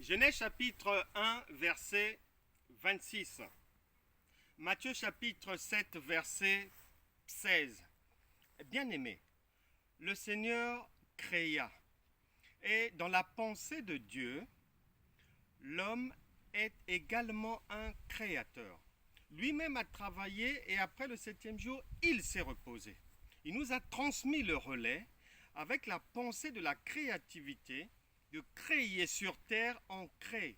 Genèse chapitre 1, verset 26. Matthieu chapitre 7, verset 16. Bien-aimé, le Seigneur créa. Et dans la pensée de Dieu, l'homme est également un créateur. Lui-même a travaillé et après le septième jour, il s'est reposé. Il nous a transmis le relais avec la pensée de la créativité, de créer sur terre, on crée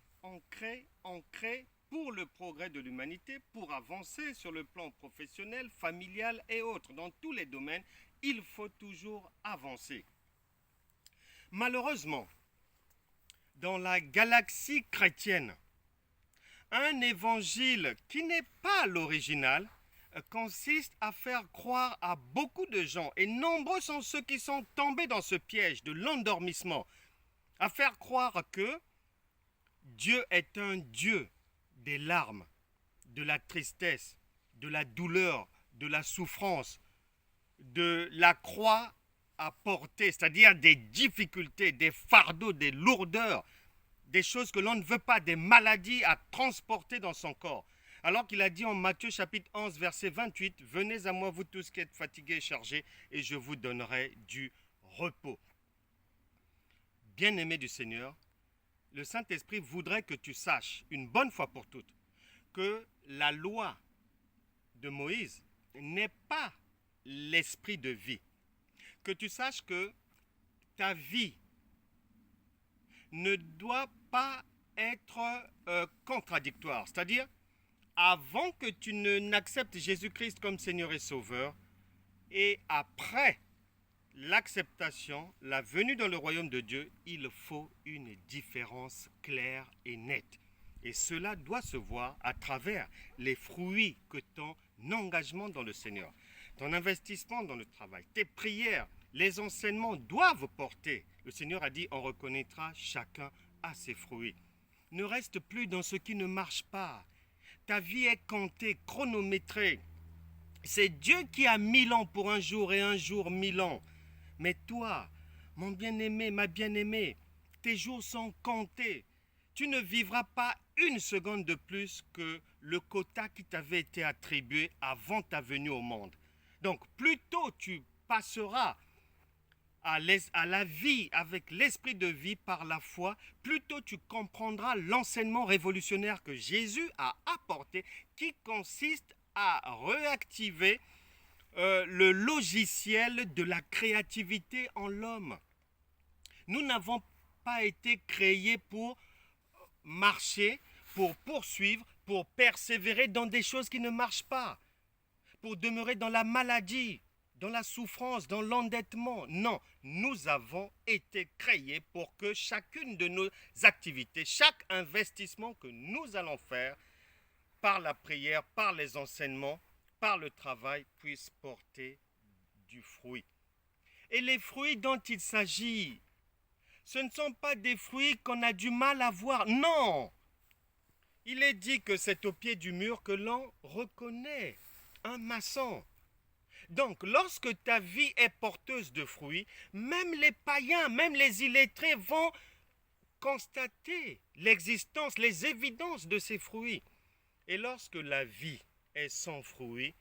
pour le progrès de l'humanité, pour avancer sur le plan professionnel, familial et autres. Dans tous les domaines, il faut toujours avancer. Malheureusement, dans la galaxie chrétienne, un évangile qui n'est pas l'original consiste à faire croire à beaucoup de gens, et nombreux sont ceux qui sont tombés dans ce piège de l'endormissement, à faire croire que Dieu est un Dieu des larmes, de la tristesse, de la douleur, de la souffrance, de la croix à porter, c'est-à-dire des difficultés, des fardeaux, des lourdeurs, des choses que l'on ne veut pas, des maladies à transporter dans son corps. Alors qu'il a dit en Matthieu chapitre 11, verset 28, « Venez à moi vous tous qui êtes fatigués et chargés, et je vous donnerai du repos. » Bien-aimé du Seigneur, le Saint-Esprit voudrait que tu saches, une bonne fois pour toutes, que la loi de Moïse n'est pas l'esprit de vie. Que tu saches que ta vie ne doit pas être contradictoire. C'est-à-dire, avant que tu n'acceptes Jésus-Christ comme Seigneur et Sauveur, et après l'acceptation, la venue dans le royaume de Dieu, il faut une différence claire et nette. Et cela doit se voir à travers les fruits que ton engagement dans le Seigneur, ton investissement dans le travail, tes prières, les enseignements doivent porter. Le Seigneur a dit, on reconnaîtra chacun à ses fruits. Ne reste plus dans ce qui ne marche pas. Ta vie est comptée, chronométrée. C'est Dieu qui a 1000 ans pour un jour et un jour 1000 ans. Mais toi, mon bien-aimé, ma bien-aimée, tes jours sont comptés. Tu ne vivras pas une seconde de plus que le quota qui t'avait été attribué avant ta venue au monde. Donc, plus tôt tu passeras à la vie avec l'esprit de vie par la foi, plus tôt tu comprendras l'enseignement révolutionnaire que Jésus a apporté, qui consiste à réactiver le logiciel de la créativité en l'homme. Nous n'avons pas été créés pour marcher, pour poursuivre, pour persévérer dans des choses qui ne marchent pas, pour demeurer dans la maladie, dans la souffrance, dans l'endettement. Non, nous avons été créés pour que chacune de nos activités, chaque investissement que nous allons faire, par la prière, par les enseignements, par le travail, puisse porter du fruit. Et les fruits dont il s'agit, ce ne sont pas des fruits qu'on a du mal à voir. Non! Il est dit que c'est au pied du mur que l'on reconnaît un maçon. Donc, lorsque ta vie est porteuse de fruits, même les païens, même les illettrés vont constater l'existence, les évidences de ces fruits. Et lorsque la vie est sans fruits,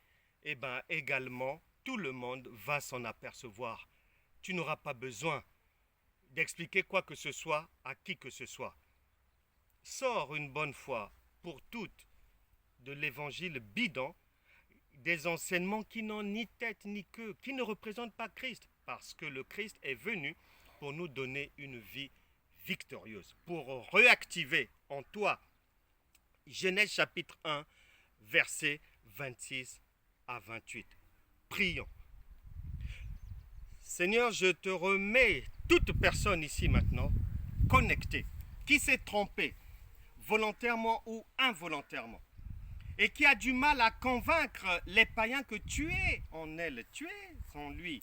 eh bien également, tout le monde va s'en apercevoir. Tu n'auras pas besoin d'expliquer quoi que ce soit à qui que ce soit. Sors une bonne fois pour toutes de l'évangile bidon, des enseignements qui n'ont ni tête ni queue, qui ne représentent pas Christ, parce que le Christ est venu pour nous donner une vie victorieuse, pour réactiver en toi Genèse chapitre 1, versets 26 à 28. Prions. Seigneur, je te remets toute personne ici maintenant connectée, qui s'est trompée, volontairement ou involontairement, et qui a du mal à convaincre les païens que tu es en elle, tu es en lui,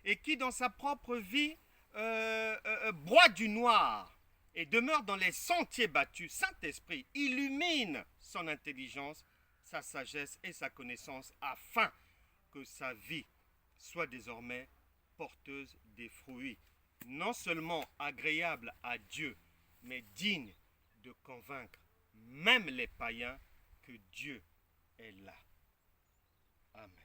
et qui dans sa propre vie broie du noir et demeure dans les sentiers battus. Saint-Esprit, illumine son intelligence, sa sagesse et sa connaissance, afin que sa vie soit désormais porteuse des fruits, non seulement agréables à Dieu, mais digne de convaincre même les païens que Dieu est là. Amen.